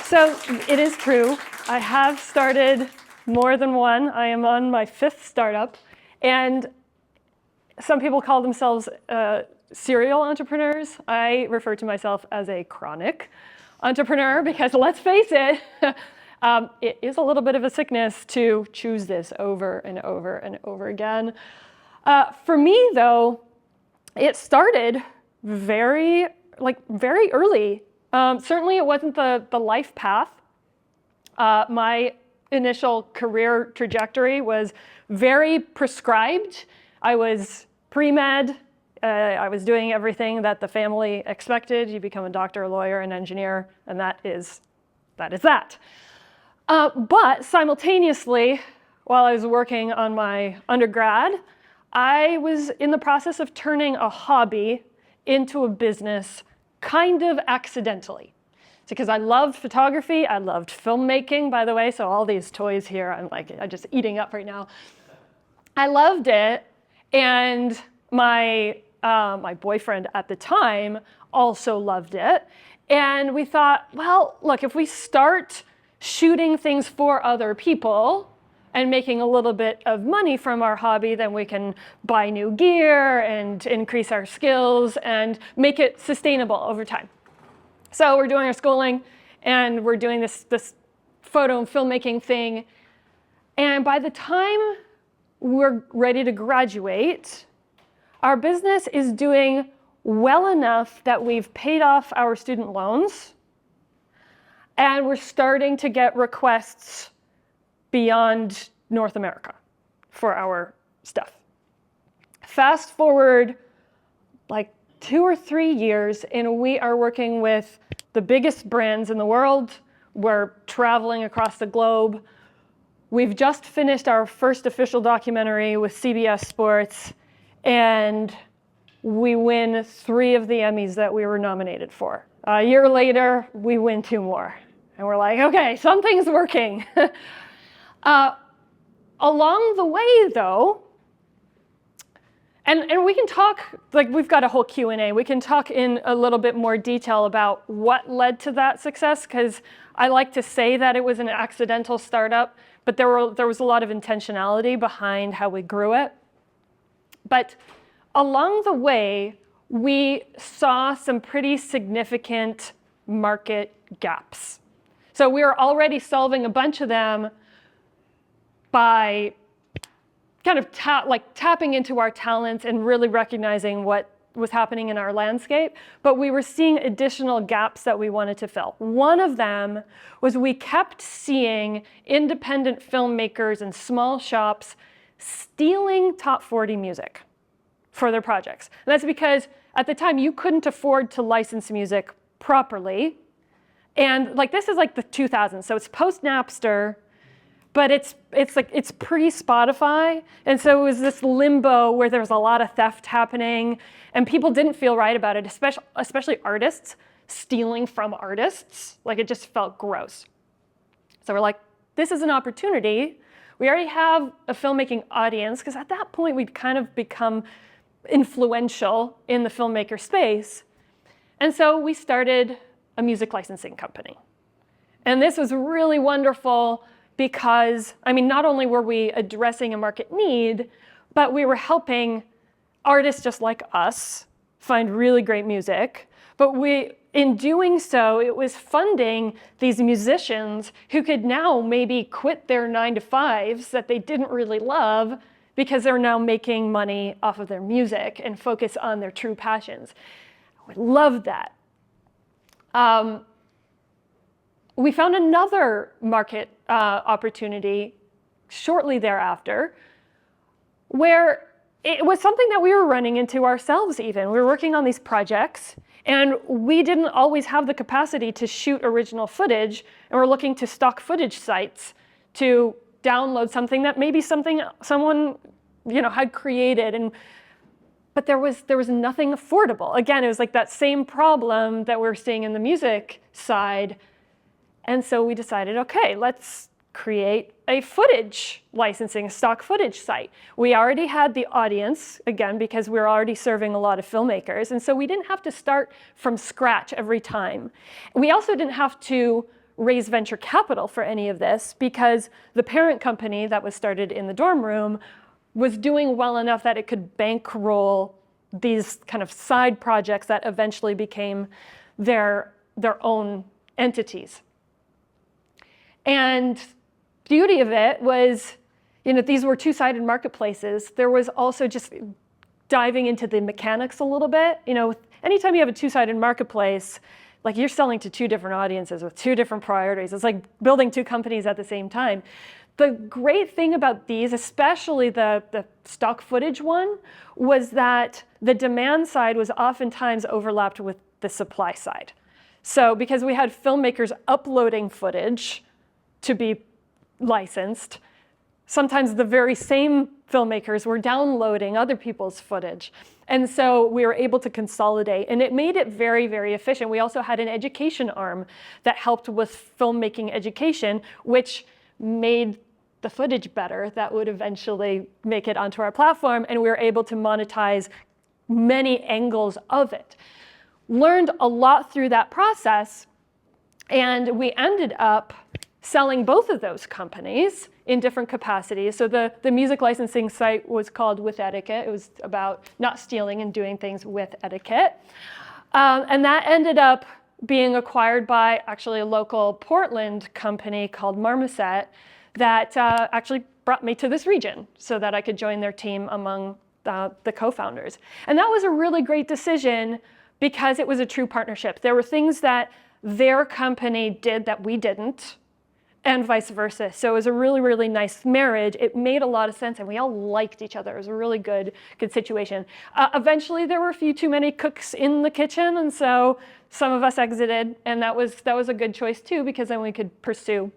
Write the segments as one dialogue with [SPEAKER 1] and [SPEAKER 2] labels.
[SPEAKER 1] So it is true. I have started more than one. I am on my 5th startup. And some people call themselves serial entrepreneurs. I refer to myself as a chronic entrepreneur because, let's face it, it is a little bit of a sickness to choose this over and over and over again. For me, though, it started very early. Certainly, it wasn't the life path. My initial career trajectory was very prescribed. I was pre-med. I was doing everything that the family expected. You become a doctor, a lawyer, an engineer, and that is that. But simultaneously, while I was working on my undergrad, I was in the process of turning a hobby into a business kind of accidentally. It's because I loved photography, I loved filmmaking, by the way, so all these toys here, I'm just eating up right now. I loved it, and my boyfriend at the time also loved it. And we thought, well, look, if we start shooting things for other people and making a little bit of money from our hobby, then we can buy new gear and increase our skills and make it sustainable over time. So we're doing our schooling and we're doing this photo and filmmaking thing. And by the time we're ready to graduate, our business is doing well enough that we've paid off our student loans and we're starting to get requests beyond North America for our stuff. Fast forward like 2 or 3 years, and we are working with the biggest brands in the world. We're traveling across the globe. We've just finished our first official documentary with CBS Sports, and we win 3 of the Emmys that we were nominated for. A year later, we win 2 more. And we're like, okay, something's working. Along the way, though, and we can talk, like we've got a whole Q&A. We can talk in a little bit more detail about what led to that success, because I like to say that it was an accidental startup, but there was a lot of intentionality behind how we grew it. But along the way, we saw some pretty significant market gaps. So we were already solving a bunch of them by kind of tapping into our talents and really recognizing what was happening in our landscape. But we were seeing additional gaps that we wanted to fill. One of them was we kept seeing independent filmmakers and small shops stealing top 40 music for their projects. And that's because at the time you couldn't afford to license music properly. And this is like the 2000s, so it's post-Napster, but it's pre-Spotify. And so it was this limbo where there was a lot of theft happening, and people didn't feel right about it, especially artists stealing from artists. It just felt gross. So we're like, this is an opportunity. We already have a filmmaking audience, because at that point we'd kind of become influential in the filmmaker space. And so we started a music licensing company. And this was really wonderful because, not only were we addressing a market need, but we were helping artists just like us find really great music. But in doing so, it was funding these musicians who could now maybe quit their 9-to-5s that they didn't really love because they're now making money off of their music and focus on their true passions. We loved that. We found another market opportunity shortly thereafter where it was something that we were running into ourselves even. We were working on these projects, and we didn't always have the capacity to shoot original footage, and we're looking to stock footage sites to download something that maybe someone had created. But there was nothing affordable. Again, it was like that same problem that we're seeing in the music side. And so we decided, okay, let's create a footage licensing, stock footage site. We already had the audience, again, because we were already serving a lot of filmmakers. And so we didn't have to start from scratch every time. We also didn't have to raise venture capital for any of this because the parent company that was started in the dorm room was doing well enough that it could bankroll these kind of side projects that eventually became their own entities. And beauty of it was, these were two-sided marketplaces. There was also just diving into the mechanics a little bit. Anytime you have a two-sided marketplace, like you're selling to two different audiences with two different priorities. It's like building two companies at the same time. The great thing about these, especially the stock footage one, was that the demand side was oftentimes overlapped with the supply side. So because we had filmmakers uploading footage to be licensed, sometimes the very same filmmakers were downloading other people's footage. And so we were able to consolidate, and it made it very, very efficient. We also had an education arm that helped with filmmaking education, which made the footage better that would eventually make it onto our platform, and we were able to monetize many angles of it. Learned a lot through that process, and we ended up selling both of those companies in different capacities. So the music licensing site was called With Etiquette. It was about not stealing and doing things with etiquette. And that ended up being acquired by actually a local Portland company called Marmoset that actually brought me to this region so that I could join their team among the co-founders. And that was a really great decision because it was a true partnership. There were things that their company did that we didn't, and vice versa. So it was a really, really nice marriage. It made a lot of sense, and we all liked each other. It was a really good situation. Eventually, there were a few too many cooks in the kitchen, and so some of us exited, and that was a good choice too, because then we could pursue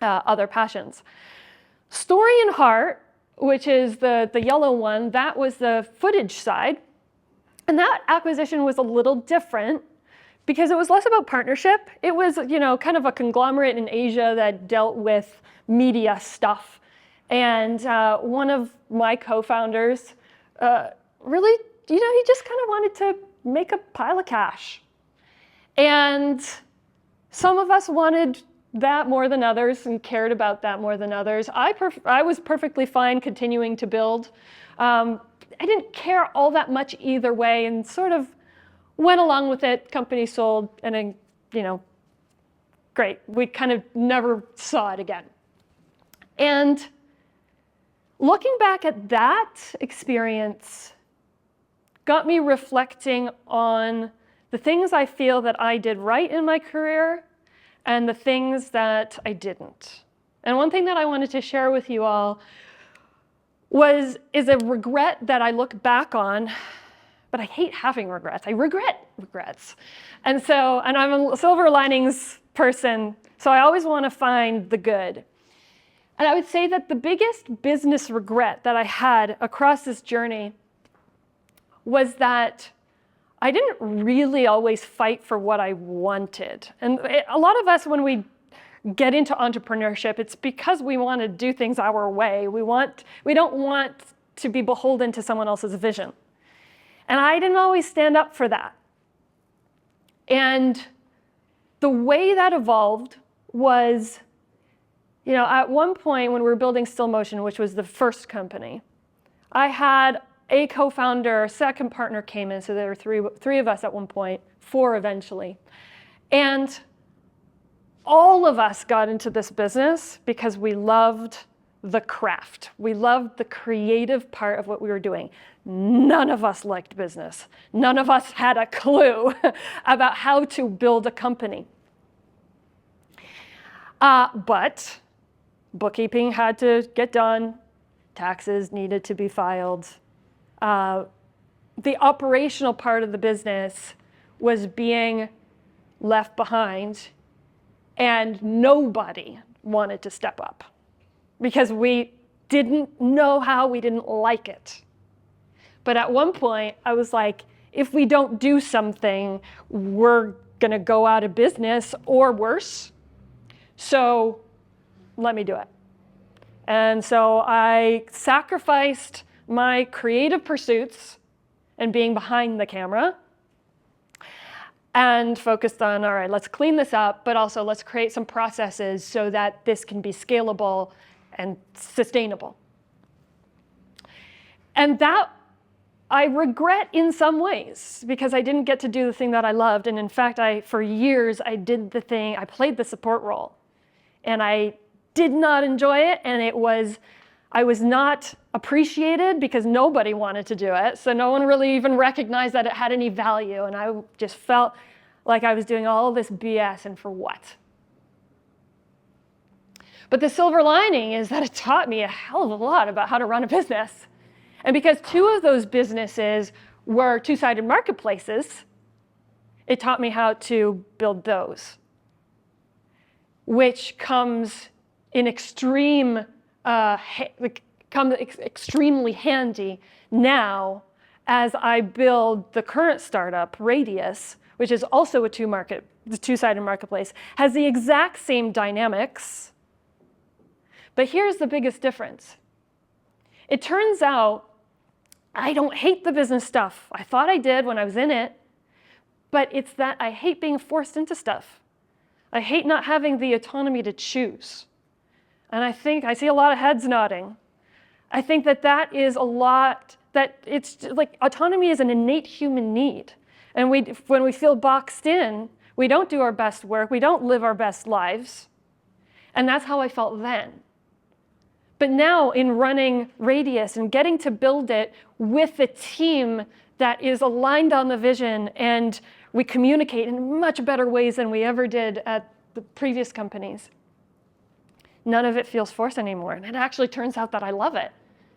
[SPEAKER 1] other passions. Story and Heart, which is the yellow one, that was the footage side, and that acquisition was a little different, because it was less about partnership. It was, kind of a conglomerate in Asia that dealt with media stuff. And one of my co-founders really, he just kind of wanted to make a pile of cash. And some of us wanted that more than others and cared about that more than others. I was perfectly fine continuing to build. I didn't care all that much either way, and sort of went along with it. Company sold, and then, great. We kind of never saw it again. And looking back at that experience got me reflecting on the things I feel that I did right in my career and the things that I didn't. And one thing that I wanted to share with you all is a regret that I look back on. But I hate having regrets. I regret regrets. And I'm a silver linings person, so I always want to find the good. And I would say that the biggest business regret that I had across this journey was that I didn't really always fight for what I wanted. And a lot of us, when we get into entrepreneurship, it's because we want to do things our way. We don't want to be beholden to someone else's vision. And I didn't always stand up for that. And the way that evolved was, at one point when we were building Still Motion, which was the first company, I had a co-founder, a second partner came in, so there were three of us at one point, 4 eventually. And all of us got into this business because we loved the craft. We loved the creative part of what we were doing. None of us liked business. None of us had a clue about how to build a company. But bookkeeping had to get done. Taxes needed to be filed. The operational part of the business was being left behind, and nobody wanted to step up because we didn't know how, we didn't like it. But at one point, I was like, if we don't do something, we're going to go out of business or worse. So let me do it. And so I sacrificed my creative pursuits and being behind the camera. and focused on, all right, let's clean this up, but also let's create some processes so that this can be scalable and sustainable. And that I regret in some ways, because I didn't get to do the thing that I loved. And in fact, for years, I played the support role. And I did not enjoy it, and I was not appreciated because nobody wanted to do it. So no one really even recognized that it had any value. And I just felt like I was doing all this BS, and for what? But the silver lining is that it taught me a hell of a lot about how to run a business. And because two of those businesses were two-sided marketplaces, it taught me how to build those, which comes in extremely handy now as I build the current startup, Radious, which is also a two-sided marketplace, has the exact same dynamics. But here's the biggest difference. It turns out I don't hate the business stuff. I thought I did when I was in it, but it's that I hate being forced into stuff. I hate not having the autonomy to choose. And I see a lot of heads nodding. I think that is a lot, that it's like autonomy is an innate human need. And when we feel boxed in, we don't do our best work, we don't live our best lives. And that's how I felt then. But now in running Radious and getting to build it with a team that is aligned on the vision, and we communicate in much better ways than we ever did at the previous companies, none of it feels forced anymore. And it actually turns out that I love it.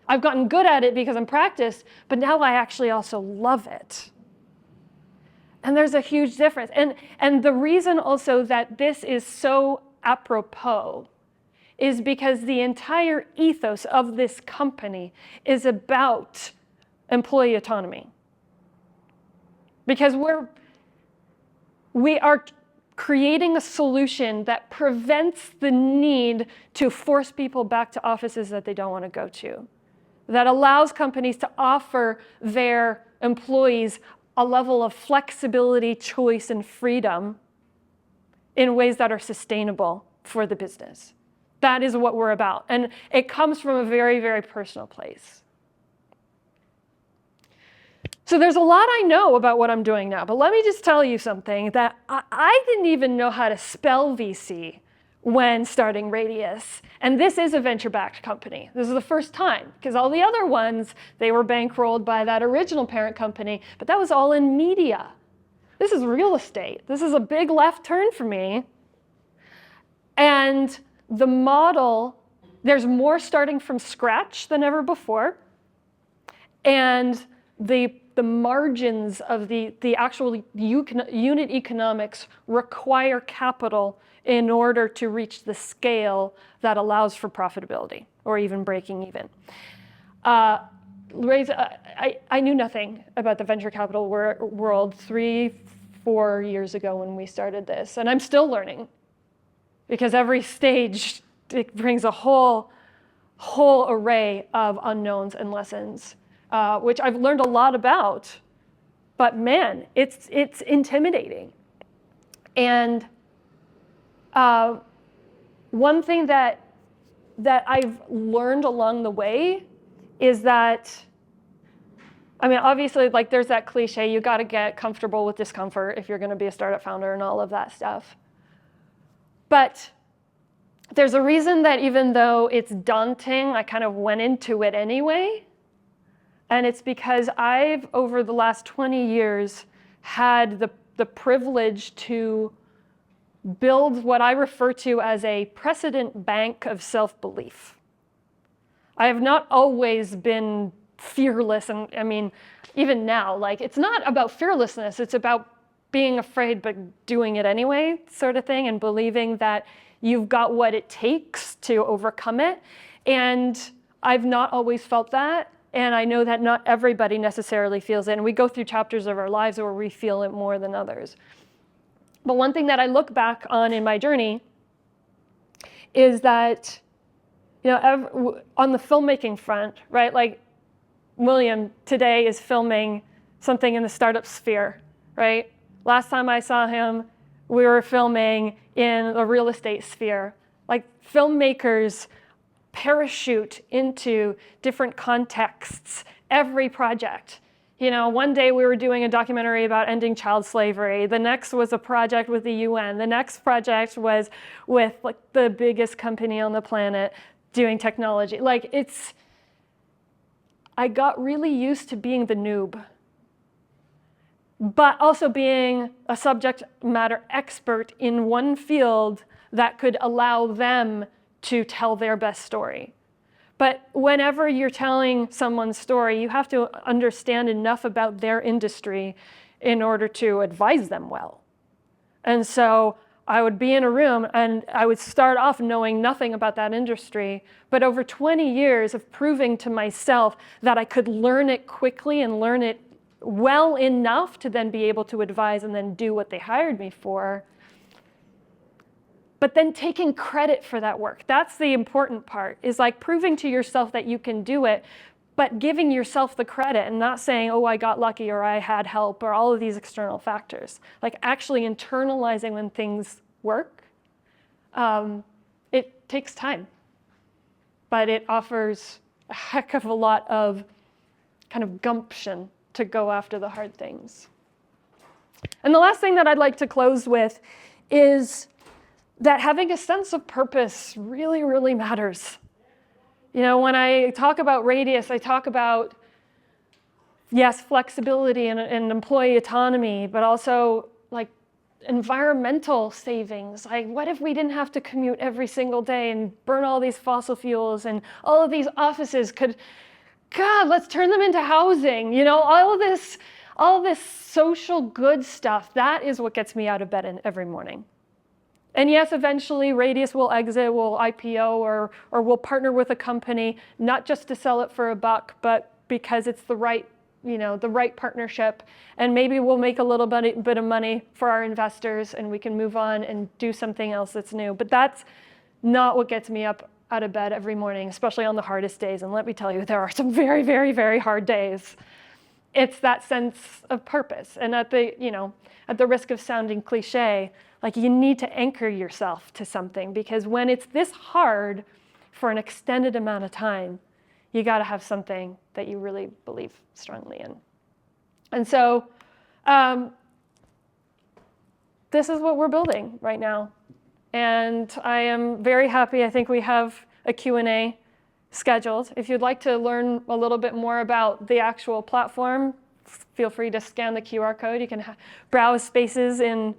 [SPEAKER 1] I've gotten good at it because I'm practiced, but now I actually also love it. And there's a huge difference. And the reason also that this is so apropos is because the entire ethos of this company is about employee autonomy. Because we are creating a solution that prevents the need to force people back to offices that they don't want to go to, that allows companies to offer their employees a level of flexibility, choice, and freedom in ways that are sustainable for the business. That is what we're about. And it comes from a very, very personal place. So there's a lot I know about what I'm doing now, but let me just tell you something that I didn't even know how to spell VC when starting Radious. And this is a venture-backed company. This is the first time, because all the other ones, they were bankrolled by that original parent company, but that was all in media. This is real estate. This is a big left turn for me. And the model, there's more starting from scratch than ever before. And the margins of the actual unit economics require capital in order to reach the scale that allows for profitability or even breaking even. I knew nothing about the venture capital world 3-4 years ago when we started this, and I'm still learning. Because every stage, it brings a whole array of unknowns and lessons, which I've learned a lot about. But man, it's intimidating. And one thing that I've learned along the way is that, I mean, obviously, like there's that cliche, you got to get comfortable with discomfort if you're going to be a startup founder and all of that stuff. But there's a reason that even though it's daunting, I kind of went into it anyway. And it's because I've, over the last 20 years, had the privilege to build what I refer to as a precedent bank of self-belief. I have not always been fearless. And I mean, even now, like it's not about fearlessness, it's about being afraid but doing it anyway, sort of thing, and believing that you've got what it takes to overcome it. And I've not always felt that, and I know that not everybody necessarily feels it, and we go through chapters of our lives where we feel it more than others. But one thing that I look back on in my journey is that, you know, on the filmmaking front, right, like William today is filming something in the startup sphere, right? Last time I saw him, we were filming in the real estate sphere. Like, filmmakers parachute into different contexts every project. You know, one day we were doing a documentary about ending child slavery. The next was a project with the UN. The next project was with like the biggest company on the planet doing technology. Like, I got really used to being the noob, but also being a subject matter expert in one field that could allow them to tell their best story. But whenever you're telling someone's story, you have to understand enough about their industry in order to advise them well. And so I would be in a room and I would start off knowing nothing about that industry, but over 20 years of proving to myself that I could learn it quickly and learn it well enough to then be able to advise and then do what they hired me for. But then taking credit for that work, that's the important part, is like proving to yourself that you can do it, but giving yourself the credit and not saying, oh, I got lucky or I had help or all of these external factors. Like actually internalizing when things work. It takes time, but it offers a heck of a lot of kind of gumption to go after the hard things. And the last thing that I'd like to close with is that having a sense of purpose really, really matters. You know, when I talk about Radious, I talk about, yes, flexibility and employee autonomy, but also like environmental savings. Like, what if we didn't have to commute every single day and burn all these fossil fuels and all of these offices could, God, let's turn them into housing. You know, all of this social good stuff, that is what gets me out of bed every morning. And yes, eventually Radious will exit, will IPO, or we'll partner with a company, not just to sell it for a buck, but because it's the right, you know, the right partnership. And maybe we'll make a little bit of money for our investors and we can move on and do something else that's new. But that's not what gets me up out of bed every morning, especially on the hardest days. And let me tell you, there are some very, very, very hard days. It's that sense of purpose. And at the risk of sounding cliche, like you need to anchor yourself to something, because when it's this hard for an extended amount of time, you got to have something that you really believe strongly in. And so this is what we're building right now. And I am very happy. I think we have a Q&A scheduled. If you'd like to learn a little bit more about the actual platform, feel free to scan the QR code. You can browse spaces in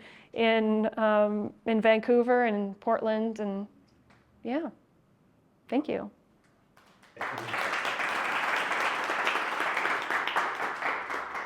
[SPEAKER 1] Vancouver and Portland, and yeah, thank you.